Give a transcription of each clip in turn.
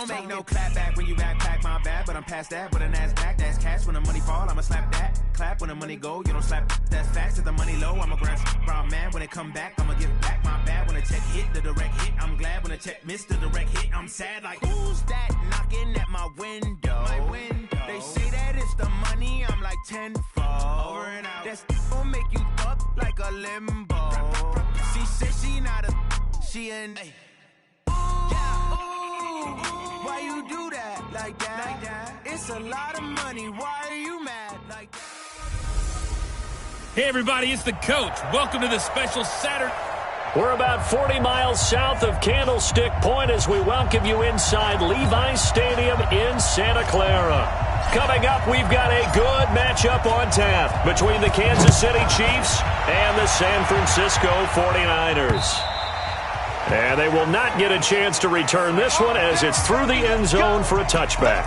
don't make no clap back when you backpack, my bad. But I'm past that with an ass back. That's cash. When the money fall, I'ma slap that. Clap when the money go, you don't slap. That's facts. If the money low, I'ma grab brown man. When it come back, I'ma give back my bad. When the check hit, the direct hit. I'm glad when the check missed the direct hit. I'm sad like, who's that knocking at my window? They say that it's the money, I'm like tenfold. Over and out. That's gon' make you up like a limbo. She said she not a, she an. Why you do that like that? It's a lot of money. Why are you mad like that? Hey everybody, it's the coach. Welcome to the special Saturday. We're about 40 miles south of Candlestick Point as we welcome you inside Levi's Stadium in Santa Clara. Coming up, we've got a good matchup on tap between the Kansas City Chiefs and the San Francisco 49ers. And they will not get a chance to return this one as it's through the end zone for a touchback.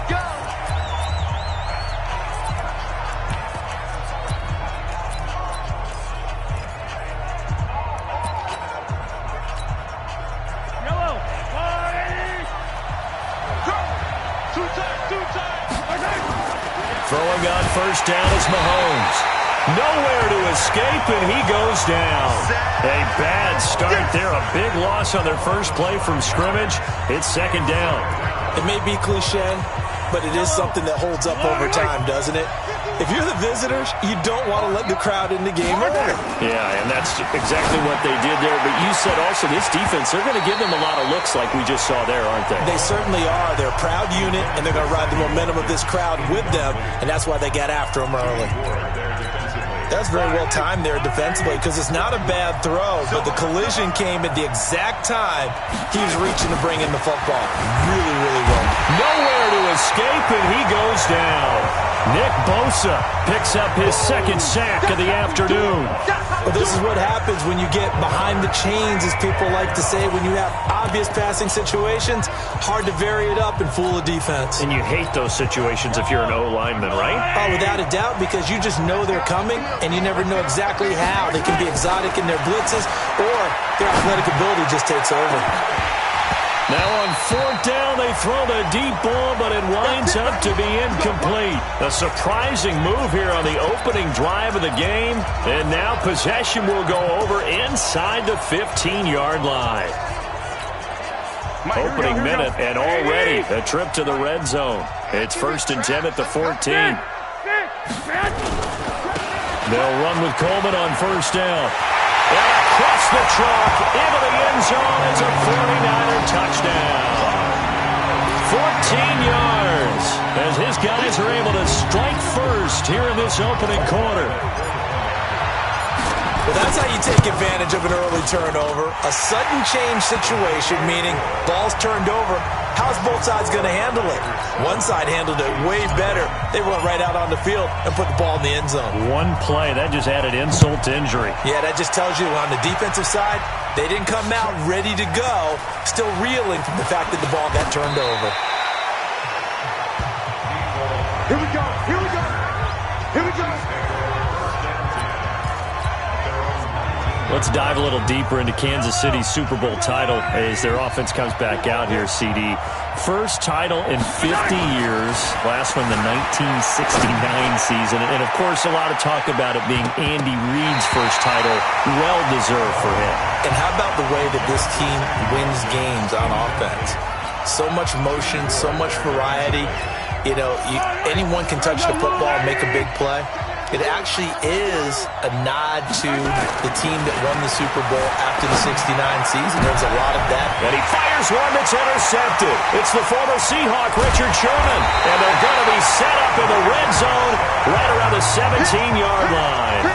Throwing on first down is Mahomes. Nowhere to escape, and he goes down. A bad start there. A big loss on their first play from scrimmage. It's second down. It may be cliche, but it is something that holds up over time, doesn't it? If you're the visitors, you don't want to let the crowd in the game early. Yeah, and that's exactly what they did there. But you said also this defense, they're going to give them a lot of looks like we just saw there, aren't they? They certainly are. They're a proud unit, and they're going to ride the momentum of this crowd with them, and that's why they got after them early. That's very well timed there defensively because it's not a bad throw, but the collision came at the exact time he was reaching to bring in the football. Really, really well. Nowhere to escape, and he goes down. Nick Bosa picks up his second sack of the afternoon. Well, this is what happens when you get behind the chains, as people like to say. When you have obvious passing situations, hard to vary it up and fool a defense. And you hate those situations if you're an O-lineman, right? Oh, without a doubt, because you just know they're coming, and you never know exactly how. They can be exotic in their blitzes, or their athletic ability just takes over. Now on fourth down, they throw the deep ball, but it winds up to be incomplete. A surprising move here on the opening drive of the game. And now possession will go over inside the 15-yard line. Opening minute, and already a trip to the red zone. It's 1st and 10 at the 14. They'll run with Coleman on first down. And across the chalk into the end zone is a 49er touchdown. 14 yards as his guys are able to strike first here in this opening quarter. Well, that's how you take advantage of an early turnover. A sudden change situation, meaning ball's turned over. How's both sides going to handle it? One side handled it way better. They went right out on the field and put the ball in the end zone. One play, that just added insult to injury. Yeah, that just tells you on the defensive side, they didn't come out ready to go, still reeling from the fact that the ball got turned over. Here we go, here we go, here we go. Let's dive a little deeper into Kansas City's Super Bowl title as their offense comes back out here, CD. First title in 50 years. Last one, the 1969 season. And, of course, a lot of talk about it being Andy Reid's first title. Well-deserved for him. And how about the way that this team wins games on offense? So much motion, so much variety. You know, anyone can touch the football and make a big play. It actually is a nod to the team that won the Super Bowl after the 69 season. There's a lot of that. And he fires one that's intercepted. It's the former Seahawk, Richard Sherman. And they're going to be set up in the red zone right around the 17-yard line.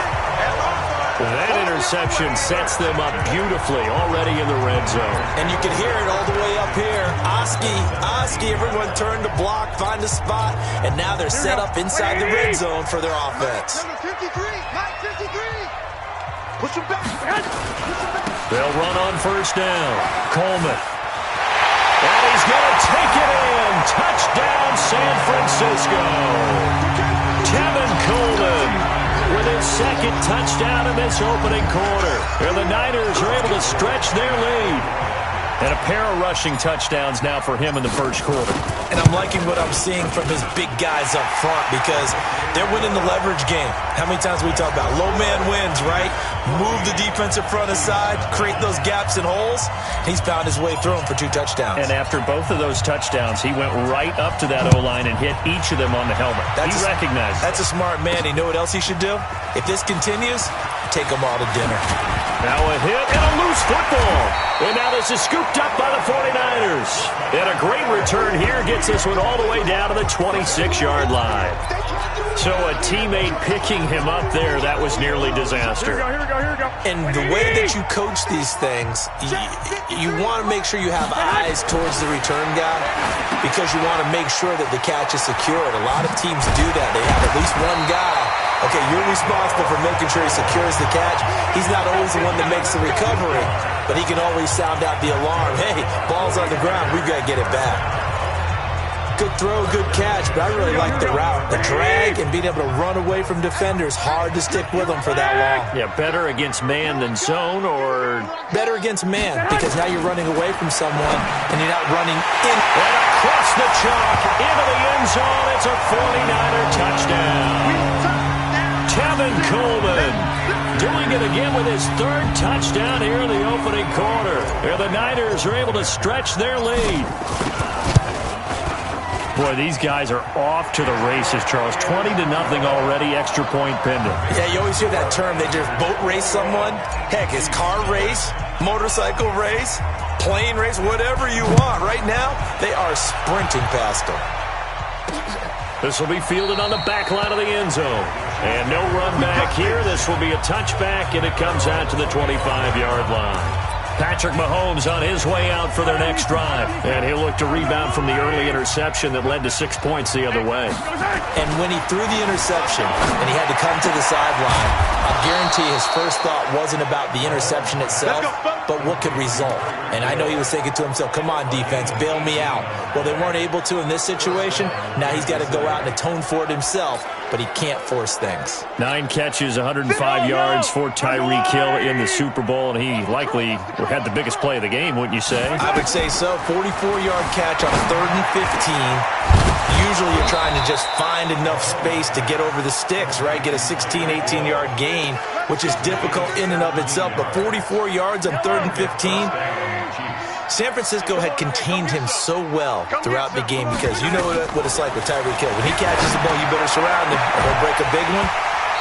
That interception sets them up beautifully already in the red zone. And you can hear it all the way up here. Oski, everyone turned to block, find a spot, and now they're set up inside the red zone for their offense. Number 53, Mike 53. Push him back. They'll run on first down. Coleman. And he's going to take it in. Touchdown, San Francisco. Kevin Coleman with his second touchdown in this opening quarter. And the Niners are able to stretch their lead. And a pair of rushing touchdowns now for him in the first quarter. And I'm liking what I'm seeing from his big guys up front because they're winning the leverage game. How many times we talk about low man wins, right? Move the defensive front aside, create those gaps and holes. He's found his way through them for 2 touchdowns. And after both of those touchdowns, he went right up to that O-line and hit each of them on the helmet. He recognized it. That's a smart man. You know what else he should do? If this continues, take them all to dinner. Now a hit and a loose football. And now this is scooped up by the 49ers. And a great return here gets this one all the way down to the 26-yard line. So a teammate picking him up there, that was nearly disaster. Here we go. And the way that you coach these things, you want to make sure you have eyes towards the return guy because you want to make sure that the catch is secured. A lot of teams do that. They have at least one guy. Okay, you're responsible for making sure he secures the catch. He's not always the one that makes the recovery, but he can always sound out the alarm. Hey, ball's on the ground. We've got to get it back. Good throw, good catch, but I really like the route. The drag and being able to run away from defenders, hard to stick with them for that long. Yeah, better against man than zone, or better against man because now you're running away from someone and you're not running in. And across the chalk, into the end zone. It's a 49er touchdown. Tevin Coleman doing it again with his 3rd touchdown here in the opening quarter. And the Niners are able to stretch their lead. Boy, these guys are off to the races, Charles. 20-0 already, extra point pending. Yeah, you always hear that term. They just boat race someone. Heck, it's car race, motorcycle race, plane race, whatever you want. Right now, they are sprinting past them. This will be fielded on the back line of the end zone. And no run back here. This will be a touchback, and it comes out to the 25-yard line. Patrick Mahomes on his way out for their next drive. And he'll look to rebound from the early interception that led to 6 points the other way. And when he threw the interception and he had to come to the sideline, I guarantee his first thought wasn't about the interception itself, but what could result. And I know he was thinking to himself, come on, defense, bail me out. Well, they weren't able to in this situation. Now he's got to go out and atone for it himself, but he can't force things. 9 catches, 105 yards for Tyreek Hill in the Super Bowl, and he likely had the biggest play of the game, wouldn't you say? I would say so. 44-yard catch on 3rd and 15. Usually you're trying to just find enough space to get over the sticks, right? Get a 16, 18-yard gain, which is difficult in and of itself. But 44 yards on 3rd and 15. San Francisco had contained him so well throughout the game because you know what it's like with Tyreek Hill. When he catches the ball, you better surround him or he'll break a big one.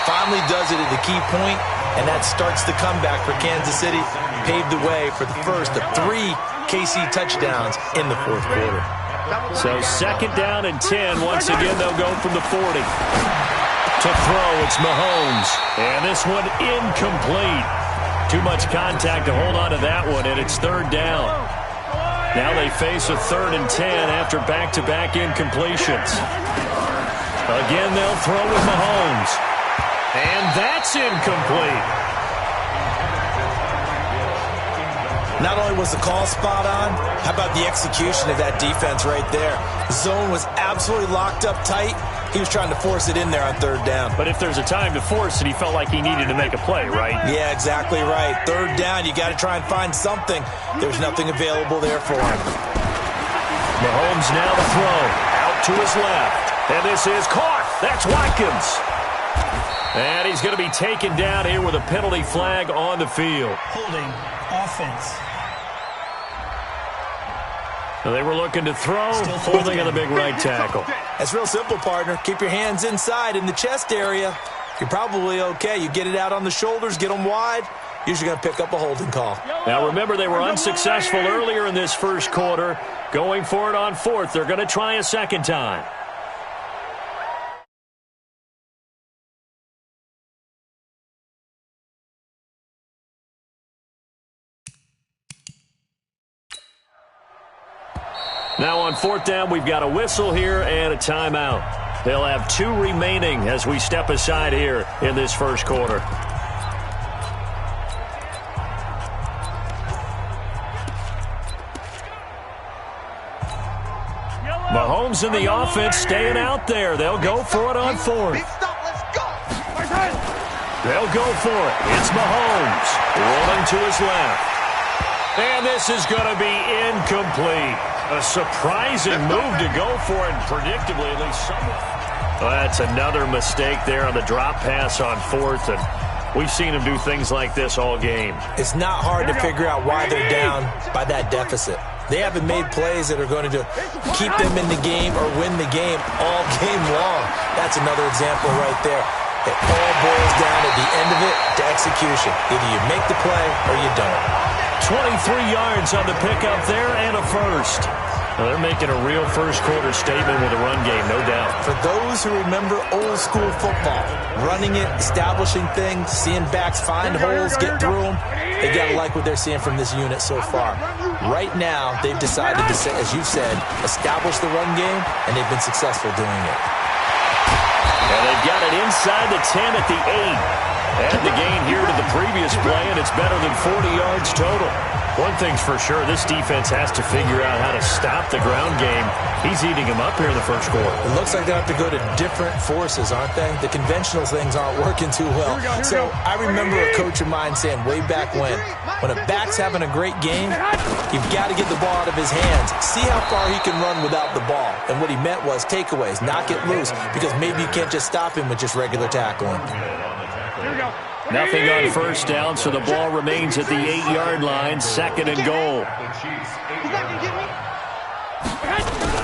Finally does it at the key point, and that starts the comeback for Kansas City. Paved the way for the first of 3 KC touchdowns in the 4th quarter. So 2nd down and 10. Once again, they'll go from the 40. To throw, it's Mahomes. And this one incomplete. Too much contact to hold on to that one, and it's 3rd down. Now they face a 3rd and 10 after back-to-back incompletions. Again, they'll throw with Mahomes. And that's incomplete. Not only was the call spot on, how about the execution of that defense right there? The zone was absolutely locked up tight. He was trying to force it in there on 3rd down. But if there's a time to force it, he felt like he needed to make a play, right? Yeah, exactly right. 3rd down, you got to try and find something. There's nothing available there for him. Mahomes now to throw. Out to his left. And this is caught. That's Watkins. And he's going to be taken down here with a penalty flag on the field. Holding offense. So they were looking to throw, holding on the big right tackle. That's real simple, partner. Keep your hands inside in the chest area. You're probably okay. You get it out on the shoulders, get them wide. Usually going to pick up a holding call. Now, remember, they were unsuccessful earlier in this first quarter. Going for it on 4th. They're going to try a 2nd time. Now on 4th down, we've got a whistle here and a timeout. They'll have 2 remaining as we step aside here in this first quarter. Mahomes in the offense staying out there. They'll go for it on 4th. They'll go for it. It's Mahomes rolling to his left. And this is going to be incomplete. A surprising move to go for it, predictably, at least somewhat. Well, that's another mistake there on the drop pass on fourth, and we've seen him do things like this all game. It's not hard to figure out why they're down by that deficit. They haven't made plays that are going to keep them in the game or win the game all game long. That's another example right there. It all boils down at the end of it to execution. Either you make the play or you don't. 23 yards on the pickup there and a first. Well, they're making a real first-quarter statement with a run game, no doubt. For those who remember old-school football, running it, establishing things, seeing backs find holes, get through them, they got to like what they're seeing from this unit so far. Right now, they've decided to, as you said, establish the run game, and they've been successful doing it. And they've got it inside the 10 at the 8. Add the gain here to the previous play, and it's better than 40 yards total. One thing's for sure, this defense has to figure out how to stop the ground game. He's eating them up here in the first quarter. It looks like they have to go to different forces, aren't they? The conventional things aren't working too well. So I remember a coach of mine saying way back when a back's having a great game, you've got to get the ball out of his hands. See how far he can run without the ball. And what he meant was takeaways, knock it loose, because maybe you can't just stop him with just regular tackling. Nothing on first down, so the ball remains at the 8-yard line, second and goal.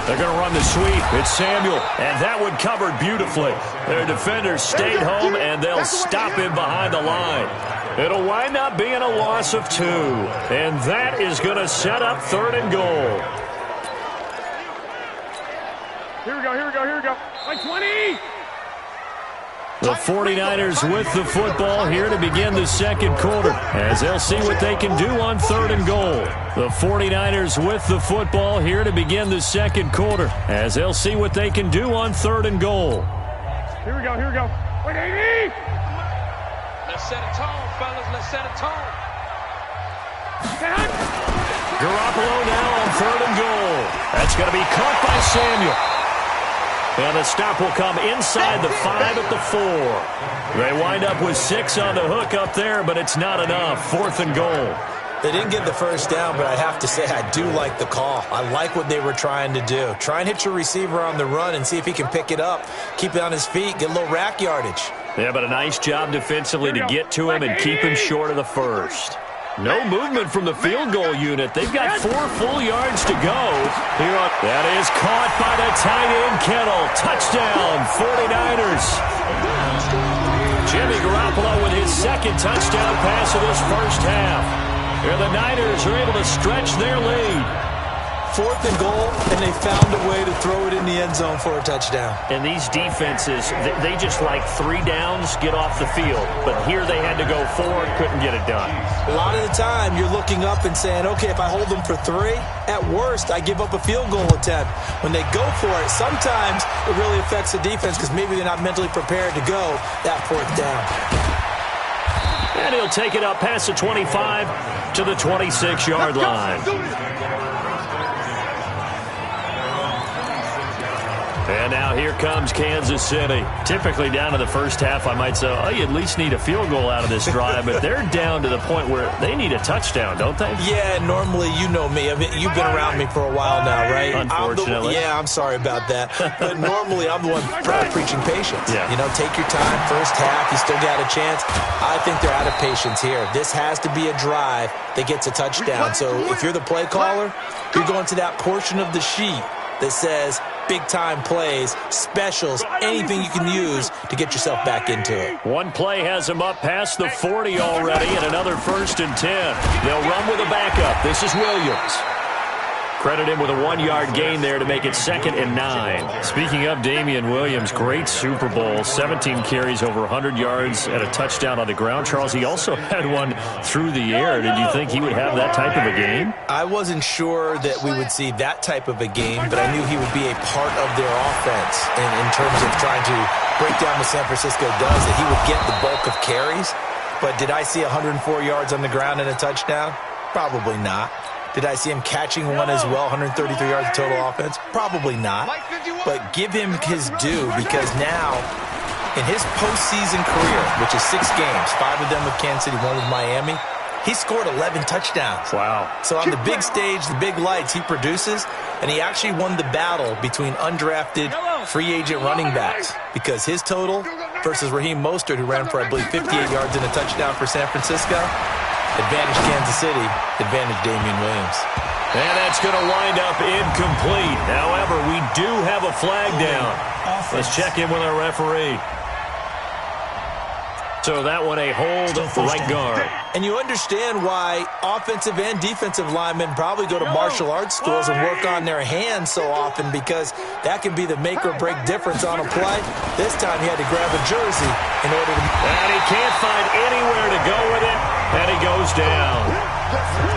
They're going to run the sweep. It's Samuel, and that one covered beautifully. Their defenders stayed home, and they'll stop him behind the line. It'll wind up being a loss of 2, and that is going to set up third and goal. Here we go. Like 20! The 49ers with the football here to begin the second quarter, as they'll see what they can do on third and goal. The 49ers with the football here to begin the second quarter, as they'll see what they can do on third and goal. Here we go. Wait, 80! Let's set a tone, fellas. Let's set a tone. Garoppolo now on third and goal. That's going to be caught by Samuel. And the stop will come inside the 5 at the 4. They wind up with 6 on the hook up there, but it's not enough. Fourth and goal. They didn't get the first down, but I have to say I do like the call. I like what they were trying to do. Try and hit your receiver on the run and see if he can pick it up, keep it on his feet, get a little rack yardage. Yeah, but a nice job defensively to get to him and keep him short of the first. No movement from the field goal unit. They've got 4 full yards to go. That is caught by the tight end, Kittle. Touchdown, 49ers. Jimmy Garoppolo with his second touchdown pass of this first half. Here the Niners are able to stretch their lead. 4th and goal, and they found a way to throw it in the end zone for a touchdown. And these defenses, they just like 3 downs, get off the field. But here they had to go 4 and couldn't get it done. A lot of the time, you're looking up and saying, okay, if I hold them for 3, at worst, I give up a field goal attempt. When they go for it, sometimes it really affects the defense because maybe they're not mentally prepared to go that 4th down. And he'll take it up past the 25 to the 26-yard line. And now here comes Kansas City. Typically down to the first half, I might say, oh, you at least need a field goal out of this drive. But they're down to the point where they need a touchdown, don't they? Yeah, normally, you know me. I mean, you've been around me for a while now, right? Unfortunately. I'm sorry about that. But normally, I'm the one preaching patience. Yeah. You know, take your time. First half, you still got a chance. I think they're out of patience here. This has to be a drive that gets a touchdown. So if you're the play caller, you're going to that portion of the sheet that says big-time plays, specials, anything you can use to get yourself back into it. One play has them up past the 40 already, and another 1st and 10. They'll run with a backup. This is Williams. Credit him with a 1-yard gain there to make it 2nd and 9. Speaking of Damian Williams, great Super Bowl. 17 carries, over 100 yards, and a touchdown on the ground. Charles, he also had one through the air. Did you think he would have that type of a game? I wasn't sure that we would see that type of a game, but I knew he would be a part of their offense in terms of trying to break down what San Francisco does, that he would get the bulk of carries. But did I see 104 yards on the ground and a touchdown? Probably not. Did I see him catching one as well, 133 yards of total offense? Probably not. But give him his due, because now, in his postseason career, which is 6 games, 5 of them with Kansas City, 1 with Miami, he scored 11 touchdowns. Wow. So on the big stage, the big lights, he produces, and he actually won the battle between undrafted free agent running backs because his total versus Raheem Mostert, who ran for, I believe, 58 yards and a touchdown for San Francisco, advantage Kansas City, advantage Damian Williams. And that's going to wind up incomplete. However, we do have a flag down. Let's check in with our referee. So that one a hold right guard. And you understand why offensive and defensive linemen probably go to martial arts schools and work on their hands so often, because that can be the make or break difference on a play. This time he had to grab a jersey in order to... And he can't find anywhere to go with it, and he goes down.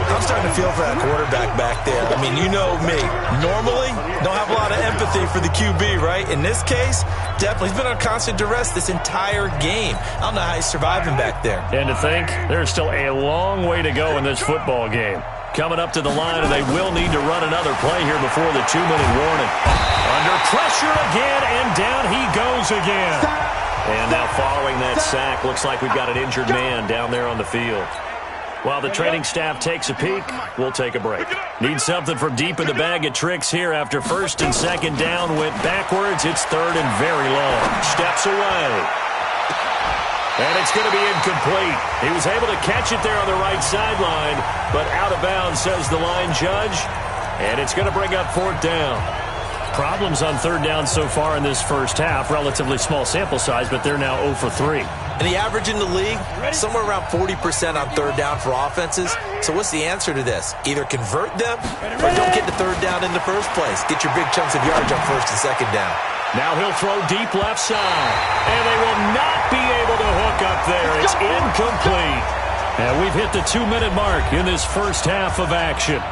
I'm starting to feel for that quarterback back there. I mean, you know me. Normally, don't have a lot of empathy for the QB, right? In this case, definitely. He's been on constant duress this entire game. I don't know how he's surviving back there. And to think, there's still a long way to go in this football game. Coming up to the line, and they will need to run another play here before the 2-minute warning. Under pressure again, and down he goes again. And now following that sack, looks like we've got an injured man down there on the field. While the training staff takes a peek, we'll take a break. Need something from deep in the bag of tricks here after first and second down went backwards. It's third and very long. Steps away. And it's going to be incomplete. He was able to catch it there on the right sideline, but out of bounds, says the line judge. And it's going to bring up fourth down. Problems on third down so far in this first half. Relatively small sample size, but they're now 0 for 3. And the average in the league, somewhere around 40% on third down for offenses. So what's the answer to this? Either convert them or don't get the third down in the first place. Get your big chunks of yards on first and second down. Now he'll throw deep left side. And they will not be able to hook up there. It's incomplete. And we've hit the 2-minute mark in this first half of action.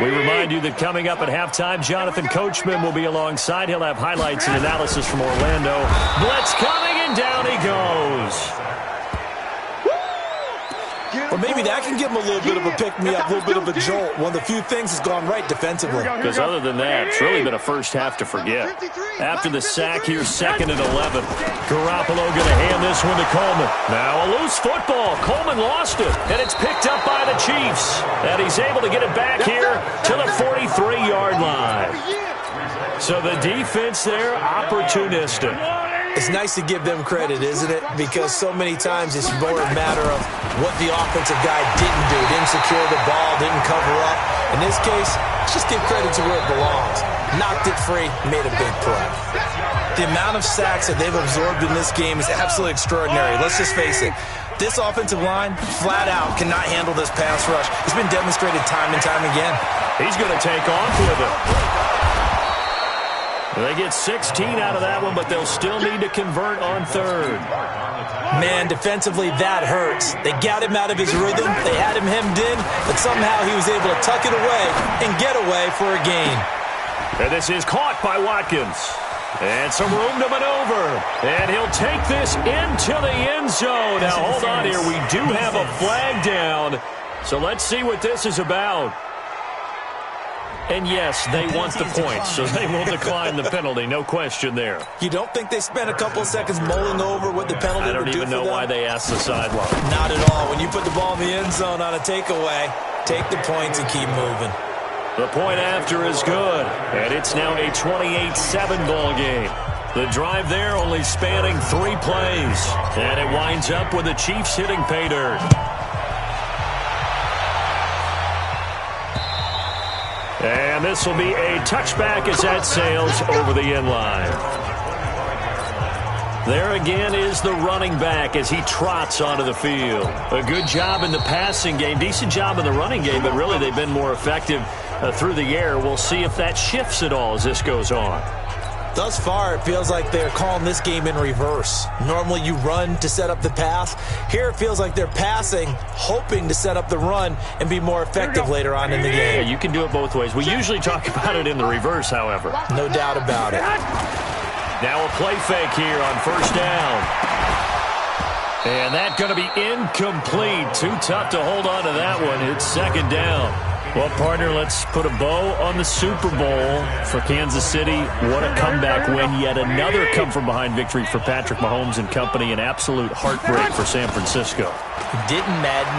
We remind you that coming up at halftime, Jonathan Coachman will be alongside. He'll have highlights and analysis from Orlando. Blitz coming, and down he goes. Or maybe that can give him a little bit of a pick-me-up, a little bit of a jolt. One of the few things that's gone right defensively. Because other than that, it's really been a first half to forget. After the sack, here's second and 11. Garoppolo going to hand this one to Coleman. Now a loose football. Coleman lost it, and it's picked up by the Chiefs. And he's able to get it back here to the 43-yard line. So the defense there, opportunistic. It's nice to give them credit, isn't it? Because so many times it's more a matter of what the offensive guy didn't do. Didn't secure the ball, didn't cover up. In this case, just give credit to where it belongs. Knocked it free, made a big play. The amount of sacks that they've absorbed in this game is absolutely extraordinary. Let's just face it. This offensive line, flat out, cannot handle this pass rush. It's been demonstrated time and time again. He's going to take off with it. They get 16 out of that one, but they'll still need to convert on third. Man, defensively, that hurts. They got him out of his rhythm. They had him hemmed in, but somehow he was able to tuck it away and get away for a gain. And this is caught by Watkins. And some room to maneuver. And he'll take this into the end zone. Now, hold on here. We do have a flag down. So let's see what this is about. And yes, they want the points, so they will decline the penalty. No question there. You don't think they spent a couple of seconds mulling over what the penalty would do for them? I don't even know why they asked the sideline. Not at all. When you put the ball in the end zone on a takeaway, take the points and keep moving. The point after is good, and it's now a 28-7 ball game. The drive there only spanning 3 plays, and it winds up with the Chiefs hitting pay dirt. And this will be a touchback as that sails over the end line. There again is the running back as he trots onto the field. A good job in the passing game, decent job in the running game, but really they've been more effective through the air. We'll see if that shifts at all as this goes on. Thus far, it feels like they're calling this game in reverse. Normally you run to set up the pass. Here it feels like they're passing, hoping to set up the run and be more effective later on in the game. Yeah, you can do it both ways. We usually talk about it in the reverse, however. No doubt about it. Now a play fake here on first down. And that's going to be incomplete. Too tough to hold on to that one. It's second down. Well, partner, let's put a bow on the Super Bowl for Kansas City. What a comeback win. Yet another come-from-behind victory for Patrick Mahomes and company. An absolute heartbreak for San Francisco. Didn't Madden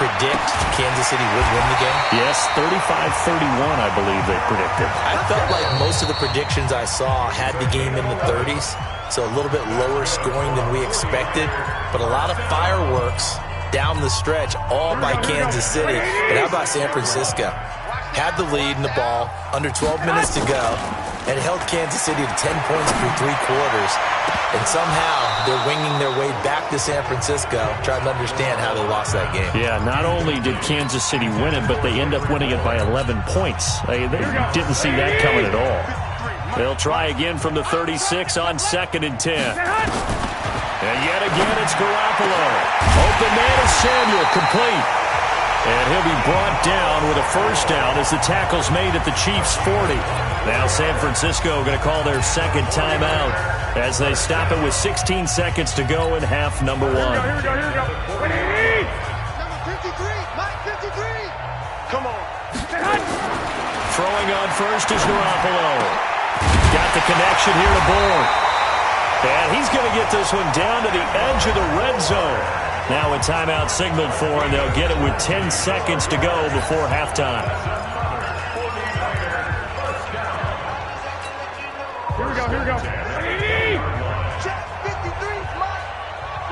predict Kansas City would win the game? Yes, 35-31, I believe they predicted. I felt like most of the predictions I saw had the game in the 30s. So a little bit lower scoring than we expected, but a lot of fireworks down the stretch, all by Kansas City. But how about San Francisco? Had the lead in the ball, under 12 minutes to go, and held Kansas City to 10 points through 3 quarters. And somehow they're winging their way back to San Francisco, trying to understand how they lost that game. Yeah, not only did Kansas City win it, but they end up winning it by 11 points. They didn't see that coming at all. They'll try again from the 36 on 2nd and 10. And yet again, it's Garoppolo. Open man is Samuel, complete. And he'll be brought down with a first down as the tackle's made at the Chiefs' 40. Now San Francisco going to call their second timeout as they stop it with 16 seconds to go in half number 1. Here we go. Number 53, Mike 53. Come on. Throwing on first is Garoppolo. Got the connection here to Bourne. And he's going to get this one down to the edge of the red zone. Now a timeout signaled for, and they'll get it with 10 seconds to go before halftime. Here we go. Check 53, Mike.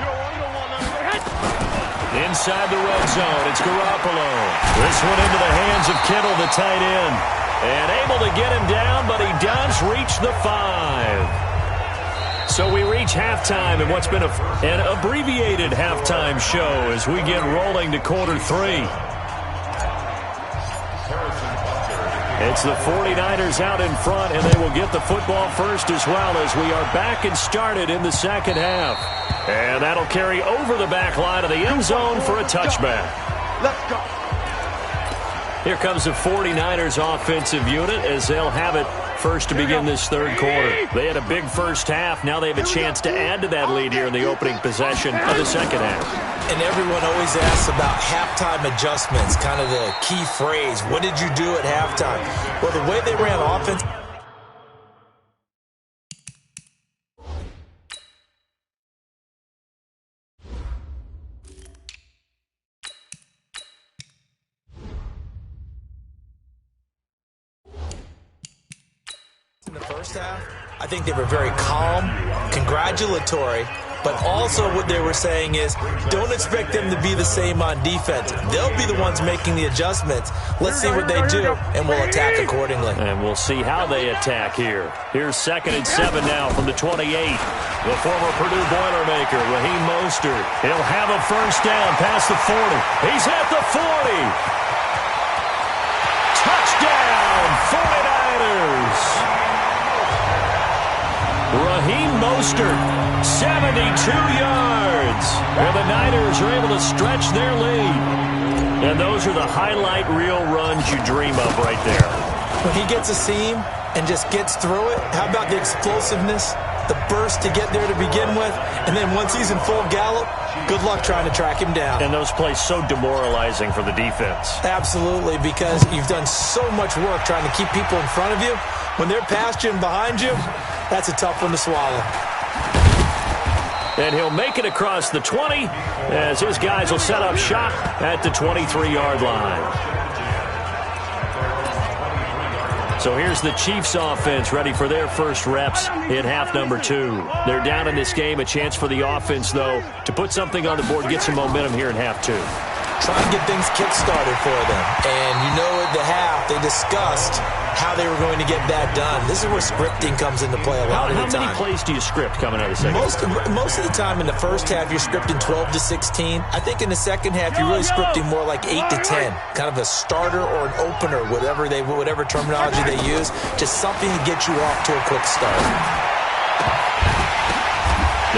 You don't want none. Inside the red zone, it's Garoppolo. This one into the hands of Kittle, the tight end. And able to get him down, but he does reach the 5. So we reach halftime in what's been an abbreviated halftime show as we get rolling to quarter 3. It's the 49ers out in front, and they will get the football first as well as we are back and started in the second half. And that'll carry over the back line of the end zone for a touchback. Let's go. Here comes the 49ers offensive unit as they'll have it first to begin this third quarter. They had a big first half. Now they have a chance to add to that lead here in the opening possession of the second half. And everyone always asks about halftime adjustments, kind of the key phrase. What did you do at halftime? Well, the way they ran offense. In the first half, I think they were very calm, congratulatory, but also what they were saying is don't expect them to be the same on defense. They'll be the ones making the adjustments. Let's see what they do, and we'll attack accordingly. And we'll see how they attack here. Here's 2nd and 7 now from the 28. The former Purdue Boilermaker, Raheem Mostert. He'll have a first down past the 40. He's at the 40. Touchdown, 49ers. Raheem Mostert, 72 yards. And the Niners are able to stretch their lead. And those are the highlight reel runs you dream of right there. When he gets a seam and just gets through it, how about the explosiveness, the burst to get there to begin with, and then once he's in full gallop, good luck trying to track him down. And those plays so demoralizing for the defense. Absolutely, because you've done so much work trying to keep people in front of you. When they're past you and behind you, that's a tough one to swallow. And he'll make it across the 20 as his guys will set up shop at the 23-yard line. So here's the Chiefs offense ready for their first reps in half number 2. They're down in this game. A chance for the offense, though, to put something on the board, get some momentum here in half 2. Try and get things kick-started for them. And you know at the half, they discussed how they were going to get that done. This is where scripting comes into play a lot of the time. How many plays do you script coming out of the second? Most of the time in the first half, you're scripting 12 to 16. I think in the second half, you're really scripting more like 8 to 10. Kind of a starter or an opener, whatever terminology they use. Just something to get you off to a quick start.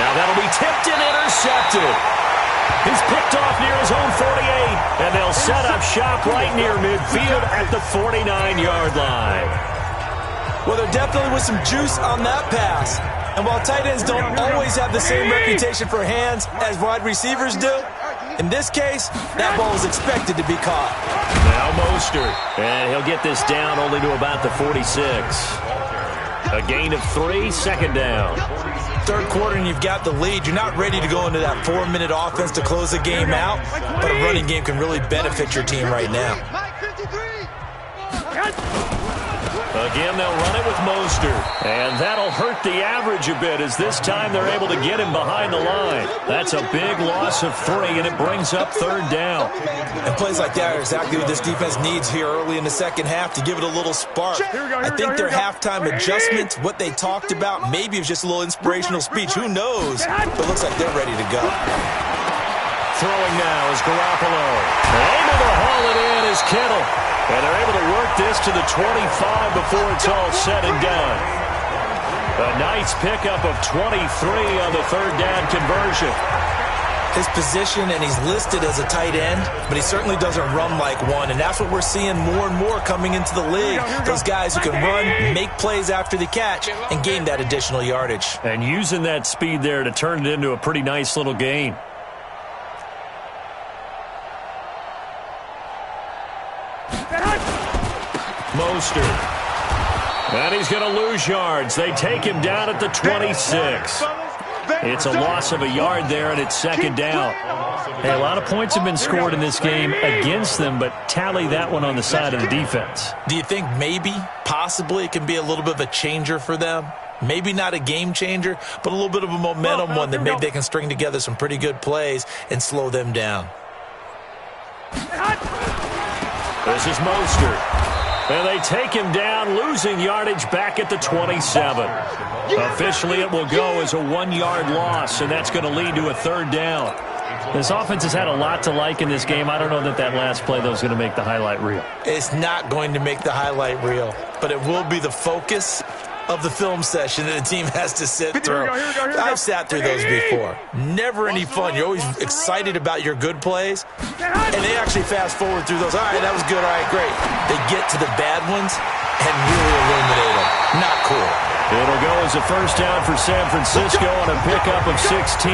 Now that'll be tipped and intercepted. He's picked off near his own 48, and they'll set up shop right near midfield at the 49-yard line. Well, there definitely was some juice on that pass. And while tight ends don't always have the same reputation for hands as wide receivers do, in this case, that ball was expected to be caught. Now Mostert, and he'll get this down only to about the 46. A gain of 3, second down. Third quarter and you've got the lead. You're not ready to go into that 4-minute offense to close the game out, but a running game can really benefit your team right now. Again, they'll run it with Mostert. And that'll hurt the average a bit as this time they're able to get him behind the line. That's a big loss of 3, and it brings up third down. And plays like that are exactly what this defense needs here early in the second half to give it a little spark. I think their halftime adjustment, what they talked about, maybe it was just a little inspirational speech. Who knows? But it looks like they're ready to go. Throwing now is Garoppolo. Able to haul it in is Kittle. And they're able to work this to the 25 before it's all said and done. A nice pickup of 23 on the third down conversion. His position, and he's listed as a tight end, but he certainly doesn't run like one, and that's what we're seeing more and more coming into the league. Those guys who can run, make plays after the catch, and gain that additional yardage. And using that speed there to turn it into a pretty nice little gain. Mostert. And he's going to lose yards. They take him down at the 26. It's a loss of a yard there, and it's second down. Hey, a lot of points have been scored in this game against them, but tally that one on the side of the defense. Do you think maybe, possibly, it can be a little bit of a changer for them? Maybe not a game changer, but a little bit of a momentum one that maybe they can string together some pretty good plays and slow them down. This is Mostert. And they take him down, losing yardage back at the 27. Officially, it will go as a 1-yard loss, and that's going to lead to a third down. This offense has had a lot to like in this game. I don't know that last play, though, is going to make the highlight reel. It's not going to make the highlight reel, but it will be the focus of the film session that the team has to sit through. I've sat through those before. Never any fun. You're always excited about your good plays, and they actually fast forward through those. All right, that was good. All right, great. They get to the bad ones and really illuminate them. Not cool. It'll go as a first down for San Francisco on a pickup of 16.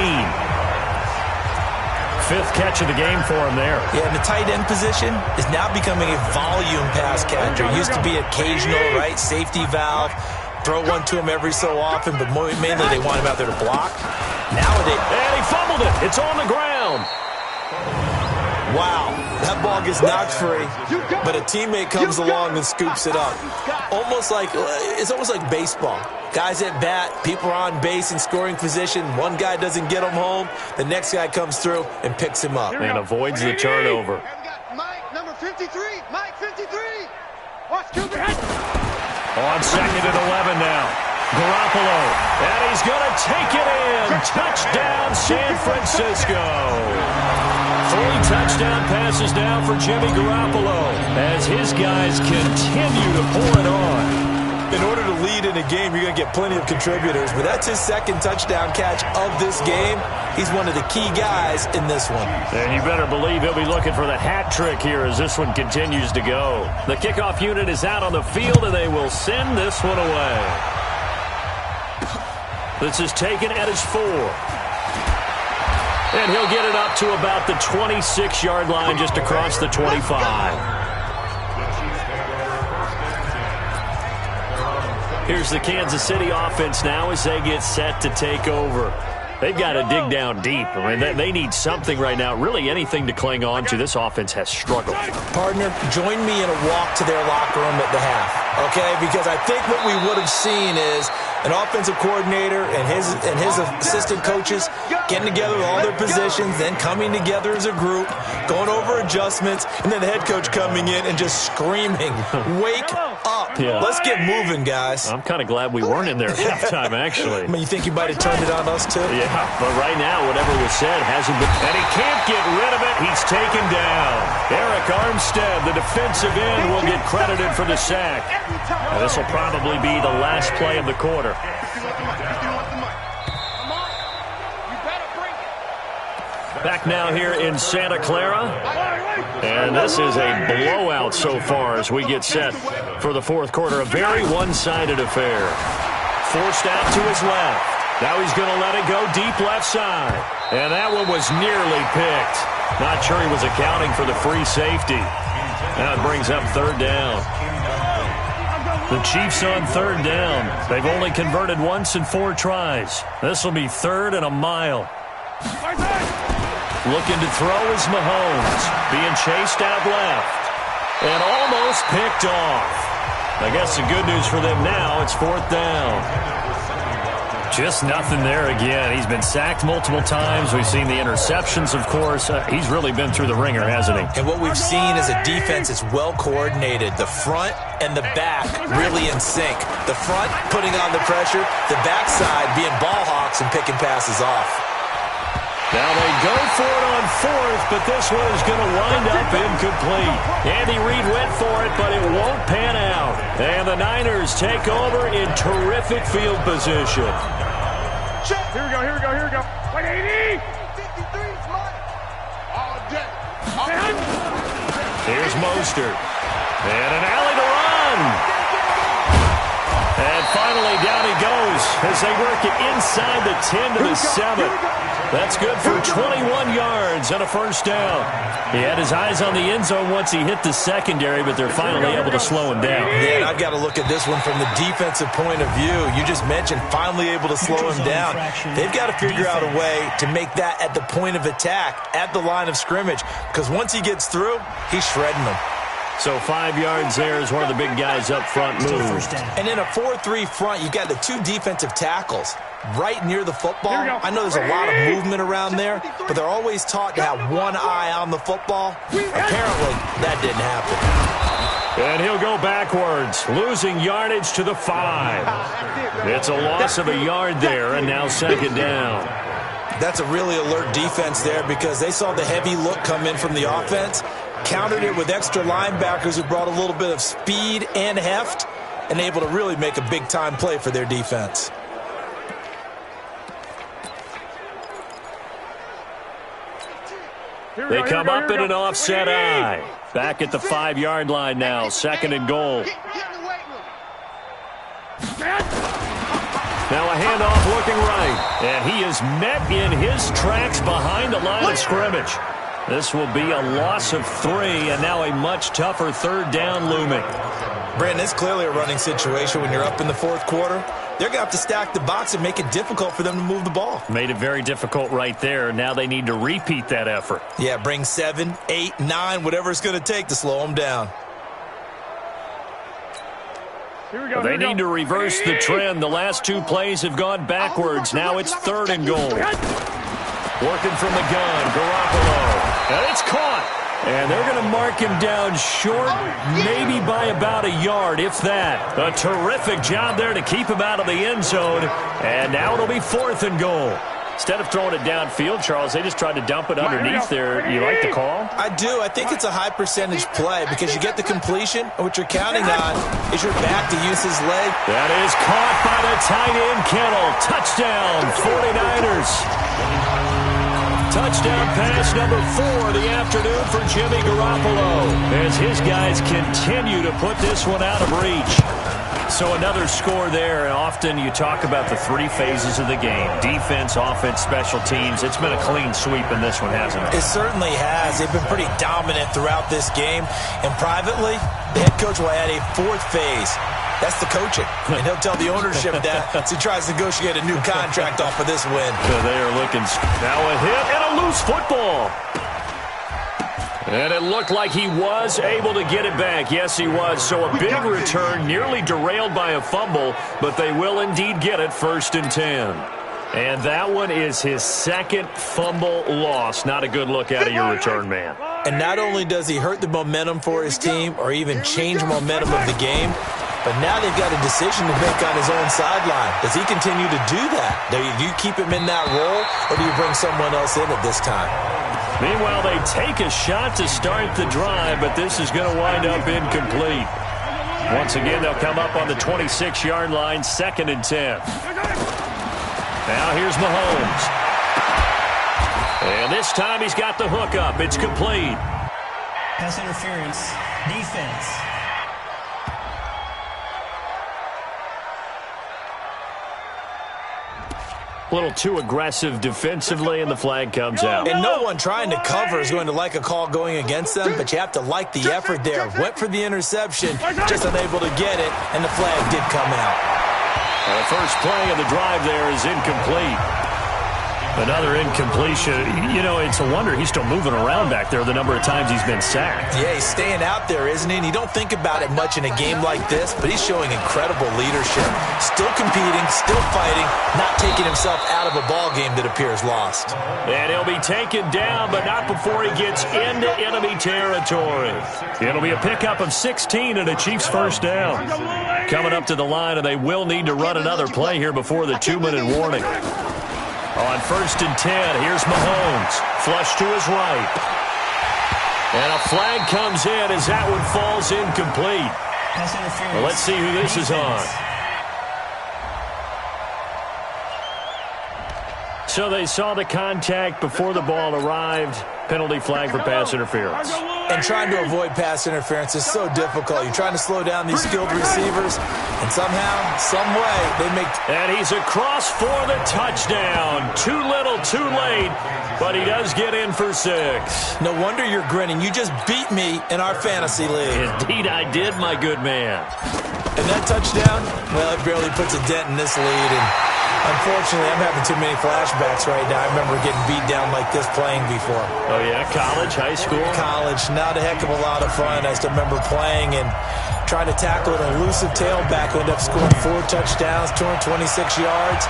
Fifth catch of the game for him there. Yeah, and the tight end position is now becoming a volume pass catcher. It used to be occasional, right, safety valve. Throw one to him every so often, but mainly they want him out there to block. Nowadays, and he fumbled it. It's on the ground. Wow, that ball gets knocked free, but a teammate comes along and scoops it up. It's almost like baseball. Guys at bat, people are on base in scoring position. One guy doesn't get him home. The next guy comes through and picks him up. And avoids the turnover. Mike, number 53. Mike, 53. Watch Cooper. On second and 11 now. Garoppolo. And he's going to take it in. Touchdown, San Francisco. 3 touchdown passes now for Jimmy Garoppolo as his guys continue to pour it on. In order to lead in a game, you're going to get plenty of contributors, but that's his second touchdown catch of this game. He's one of the key guys in this one. And you better believe he'll be looking for the hat trick here as this one continues to go. The kickoff unit is out on the field, and they will send this one away. This is taken at his 4. And he'll get it up to about the 26-yard line just across the 25. Here's the Kansas City offense now as they get set to take over. They've got to dig down deep. I mean, they need something right now, really anything to cling on to. This offense has struggled. Partner, join me in a walk to their locker room at the half, okay? Because I think what we would have seen is an offensive coordinator and his assistant coaches getting together with all their positions, then coming together as a group, going over adjustments, and then the head coach coming in and just screaming, "Wake up. Yeah. Let's get moving, guys." I'm kind of glad we weren't in there at halftime, actually. I mean, you think you might have turned it on us, too? Yeah, but right now, whatever was said hasn't been. And he can't get rid of it. He's taken down. Eric Armstead, the defensive end, will get credited for the sack. Now, this will probably be the last play of the quarter. Back now here in Santa Clara. And this is a blowout so far as we get set for the fourth quarter. A very one-sided affair. Forced out to his left. Now he's going to let it go deep left side. And that one was nearly picked. Not sure he was accounting for the free safety. Now it brings up third down. The Chiefs on third down. They've only converted once in 4 tries. This will be third and a mile. Looking to throw is Mahomes. Being chased out left. And almost picked off. I guess the good news for them now, it's fourth down. Just nothing there again. He's been sacked multiple times. We've seen the interceptions, of course. He's really been through the ringer, hasn't he? And what we've seen is a defense that's well coordinated. The front and the back really in sync. The front putting on the pressure. The backside being ball hawks and picking passes off. Now they go for it on fourth, but this one is going to wind up incomplete. Andy Reid went for it, but it won't pan out. And the Niners take over in terrific field position. Here we go, here we go, here we go. 180! 53 is mine. All day. Here's Mostert. And an alley to run. And finally down he goes as they work it inside the 10 to the 7. That's good for 21 yards and a first down. He had his eyes on the end zone once he hit the secondary, but they're finally able to slow him down. Yeah, and I've got to look at this one from the defensive point of view. You just mentioned finally able to slow him down. They've got to figure out a way to make that at the point of attack, at the line of scrimmage, because once he gets through, he's shredding them. So 5 yards there as one of the big guys up front moved. And in a 4-3 front, you got the 2 defensive tackles right near the football. I know there's a lot of movement around there, but they're always taught to have one eye on the football. Apparently, that didn't happen. And he'll go backwards, losing yardage to the 5. It's a loss of a yard there, and now second down. That's a really alert defense there because they saw the heavy look come in from the offense, countered it with extra linebackers who brought a little bit of speed and heft, and able to really make a big-time play for their defense. They come up in an offset eye. Back at the 5-yard line now, second and goal. Now a handoff looking right, and he is met in his tracks behind the line of scrimmage. This will be a loss of 3, and now a much tougher third down looming. Brandon, it's clearly a running situation when you're up in the fourth quarter. They're going to have to stack the box and make it difficult for them to move the ball. Made it very difficult right there. Now they need to repeat that effort. Yeah, bring 7, 8, 9, whatever it's going to take to slow them down. They need to reverse the trend. The last 2 plays have gone backwards. Now it's third and goal. Working from the gun, Garoppolo. And it's caught. And they're going to mark him down short, maybe by about a yard, if that. A terrific job there to keep him out of the end zone. And now it'll be fourth and goal. Instead of throwing it downfield, Charles, they just tried to dump it underneath there. You like the call? I do. I think it's a high percentage play because you get the completion, and what you're counting on is your back to use his leg. That is caught by the tight end, Kittle. Touchdown, 49ers. Touchdown pass number 4 of the afternoon for Jimmy Garoppolo as his guys continue to put this one out of reach. So another score there, and often you talk about the 3 phases of the game. Defense, offense, special teams. It's been a clean sweep in this one, hasn't it? It certainly has. They've been pretty dominant throughout this game. And privately, the head coach will add a 4th phase. That's the coaching. And he'll tell the ownership that as he tries to negotiate a new contract off of this win. So they are looking now a hit and a loose football. And it looked like he was able to get it back. Yes, he was. So a big return, nearly derailed by a fumble, but they will indeed get it first and 10. And that one is his second fumble loss. Not a good look out of your return man. And not only does he hurt the momentum for his team or even change momentum of the game, but now they've got a decision to make on his own sideline. Does he continue to do that? Do you keep him in that role, or do you bring someone else in at this time? Meanwhile, they take a shot to start the drive, but this is going to wind up incomplete. Once again, they'll come up on the 26-yard line, second and 10. Now here's Mahomes. And this time he's got the hook up. It's complete. Pass interference. Defense. A little too aggressive defensively, and the flag comes out. And no one trying to cover is going to like a call going against them, but you have to like the effort there. Went for the interception, just unable to get it, and the flag did come out. And the first play of the drive there is incomplete. Another incompletion. You know, it's a wonder he's still moving around back there the number of times he's been sacked. Yeah, he's staying out there, isn't he? And you don't think about it much in a game like this, but he's showing incredible leadership. Still competing, still fighting, not taking himself out of a ball game that appears lost. And he'll be taken down, but not before he gets into enemy territory. It'll be a pickup of 16 and a Chiefs first down. Coming up to the line, and they will need to run another play here before the 2-minute warning. On 1st and 10, here's Mahomes. Flush to his right. And a flag comes in as that one falls incomplete. Pass interference. Well, let's see who this is on. So they saw the contact before the ball arrived. Penalty flag for pass interference. And trying to avoid pass interference is so difficult. You're trying to slow down these skilled receivers, and somehow, some way, they make... And he's across for the touchdown. Too little, too late, but he does get in for 6. No wonder you're grinning. You just beat me in our fantasy league. Indeed I did, my good man. And that touchdown, well, it barely puts a dent in this lead, and unfortunately, I'm having too many flashbacks right now. I remember getting beat down like this playing before. Oh, yeah? College, high school? College. Not a heck of a lot of fun. I still remember playing and trying to tackle an elusive tailback who ended up scoring 4 touchdowns, 226 yards.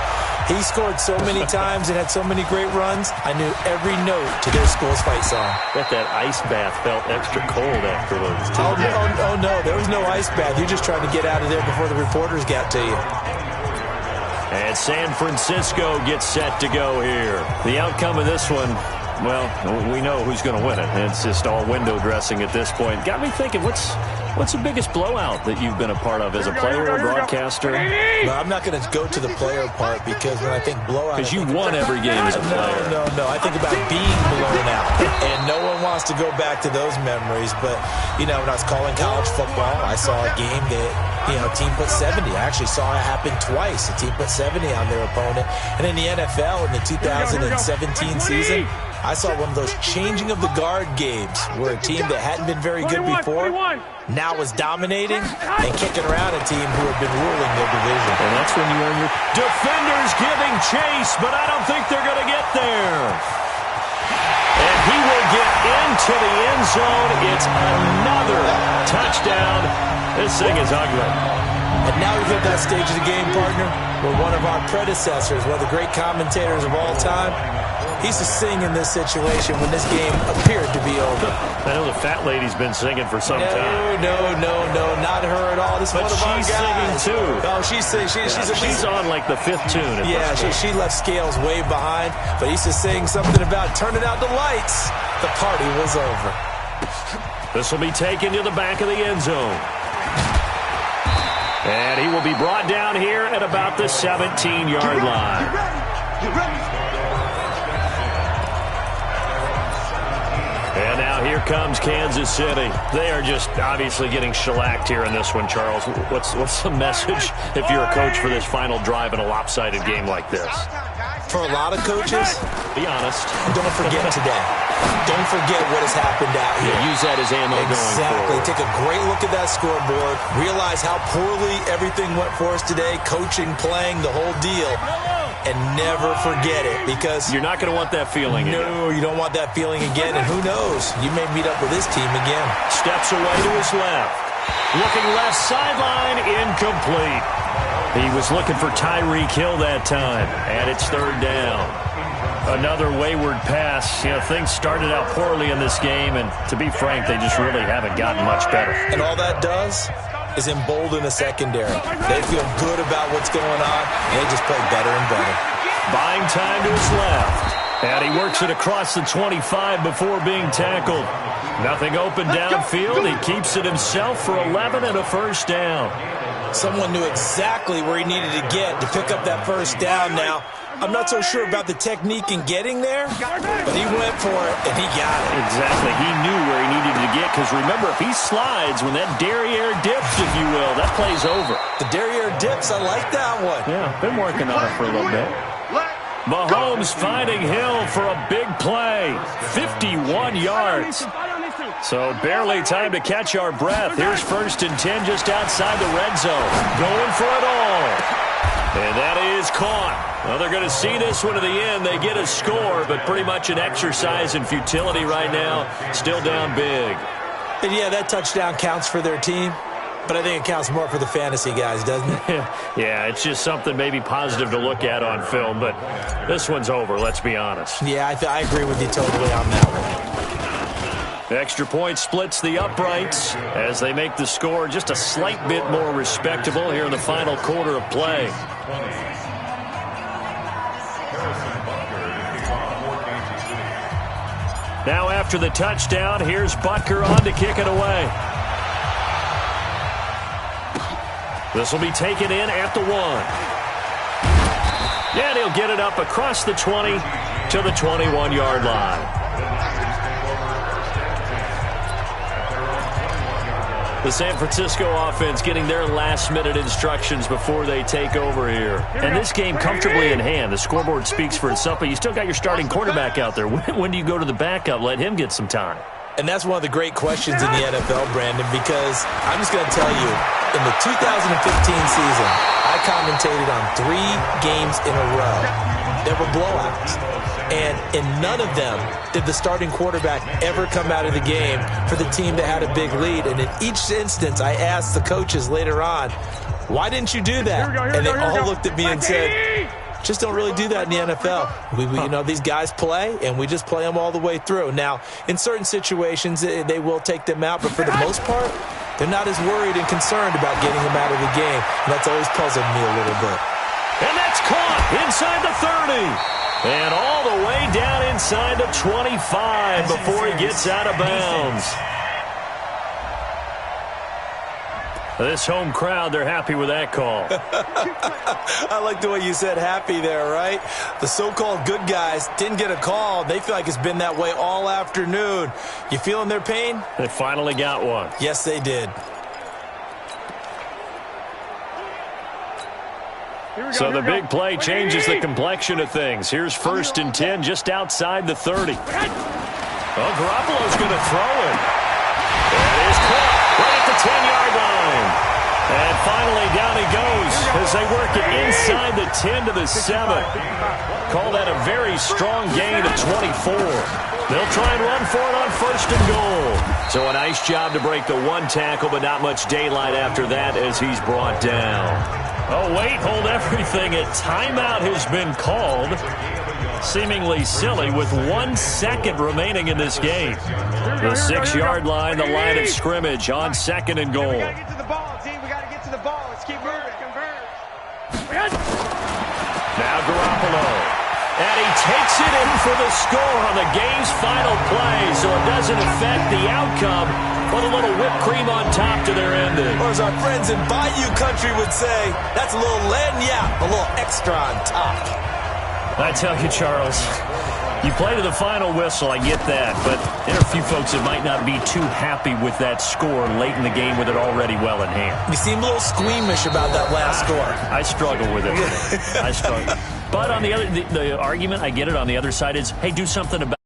He scored so many times and had so many great runs, I knew every note to their school's fight song. Bet that ice bath felt extra cold afterwards, too. Oh, no. There was no ice bath. You're just trying to get out of there before the reporters got to you. And San Francisco gets set to go here. The outcome of this one, well, we know who's going to win it. It's just all window dressing at this point. Got me thinking, what's the biggest blowout that you've been a part of as a player or broadcaster? No, I'm not going to go to the player part because when I think blowout... Because you won every game as a player. No. I think about being blown out. And no one wants to go back to those memories. But, you know, when I was calling college football, I saw a game that, you know, a team put 70. I actually saw it happen twice. A team put 70 on their opponent. And in the NFL, in the 2017 season, I saw one of those changing of the guard games where a team that hadn't been very good before now was dominating and kicking around a team who had been ruling their division. And that's when you earn your... Defenders giving chase, but I don't think they're going to get there. And he will get into the end zone. It's another touchdown. This thing is ugly. And now we've hit that stage of the game, partner, where one of our predecessors, one of the great commentators of all time, he used to sing in this situation when this game appeared to be over. I know the fat lady's been singing for some time. No, not her at all. This is one of our guys. But she's singing too. Oh, she's singing. She's on like the 5th tune. Yeah, she left Scales way behind, but he used to sing something about turning out the lights. The party was over. This will be taken to the back of the end zone. And he will be brought down here at about the 17-yard line. And now here comes Kansas City. They are just obviously getting shellacked here in this one, Charles. What's the message if you're a coach for this final drive in a lopsided game like this? For a lot of coaches, be honest. Don't forget today. Don't forget what has happened out here. Yeah, use that as ammo going forward. Take a great look at that scoreboard. Realize how poorly everything went for us today. Coaching, playing, the whole deal. And never forget it, because you're not going to want that feeling again. No, you don't want that feeling again. And who knows? You may meet up with this team again. Steps away to his left. Looking left sideline, incomplete. He was looking for Tyreek Hill that time, and it's 3rd down. Another wayward pass. You know, things started out poorly in this game, and to be frank, they just really haven't gotten much better. And all that does is embolden the secondary. They feel good about what's going on, and they just play better and better. Buying time to his left. And he works it across the 25 before being tackled. Nothing open downfield. He keeps it himself for 11 and a first down. Someone knew exactly where he needed to get to pick up that first down now. I'm not so sure about the technique in getting there, but he went for it, and he got it. Exactly. He knew where he needed to get, because remember, if he slides, when that derriere dips, if you will, that play's over. The derriere dips, I like that one. Yeah, been working on it for a little bit. Mahomes finding Hill for a big play. 51 yards. So barely time to catch our breath. Here's 1st and 10 just outside the red zone. Going for it all. And that is caught. Well, they're going to see this one to the end. They get a score, but pretty much an exercise in futility right now. Still down big. And yeah, that touchdown counts for their team. But I think it counts more for the fantasy guys, doesn't it? Yeah, it's just something maybe positive to look at on film. But this one's over, let's be honest. Yeah, I agree with you totally on that one. Extra point splits the uprights as they make the score just a slight bit more respectable here in the final quarter of play. Now after the touchdown, here's Butker on to kick it away. This will be taken in at the 1. Yeah, and he'll get it up across the 20 to the 21-yard line. The San Francisco offense getting their last-minute instructions before they take over here. And this game comfortably in hand. The scoreboard speaks for itself, but you still got your starting quarterback out there. When do you go to the backup? Let him get some time. And that's one of the great questions in the NFL, Brandon, because I'm just going to tell you, in the 2015 season, I commentated on 3 games in a row. There were blowouts. And in none of them did the starting quarterback ever come out of the game for the team that had a big lead. And in each instance, I asked the coaches later on, why didn't you do that? And they all looked at me and said, just don't really do that in the NFL. You know, these guys play, and we just play them all the way through. Now, in certain situations, they will take them out, but for the most part, they're not as worried and concerned about getting them out of the game. And that's always puzzled me a little bit. And that's caught inside the 30. And all the way down inside the 25 before he gets out of bounds. This home crowd, they're happy with that call. I like the way you said happy there, right? The so-called good guys didn't get a call. They feel like it's been that way all afternoon. You feeling their pain? They finally got one. Yes, they did. So the big play changes the complexion of things. Here's 1st and 10 just outside the 30. Oh, Garoppolo's going to throw it. It is caught right at the 10-yard line. And finally down he goes as they work it inside the 10 to the 7. Call that a very strong gain of 24. They'll try and run for it on 1st and goal. So a nice job to break the 1 tackle, but not much daylight after that as he's brought down. Oh, wait, hold everything. A timeout has been called. Seemingly silly with 1 second remaining in this game. The 6-yard line, the line of scrimmage on 2nd and goal. We got to get to the ball, team. We got to get to the ball. Let's keep moving. Now Garoppolo. And he takes it in for the score on the game's final play, so it doesn't affect the outcome. Put a little whipped cream on top to their ending. Or as our friends in Bayou Country would say, that's a little lagniappe, a little extra on top. I tell you, Charles, you play to the final whistle, I get that, but there are a few folks that might not be too happy with that score late in the game with it already well in hand. You seem a little squeamish about that last score. I struggle with it. I struggle. But on the argument, I get it, on the other side is, hey, do something about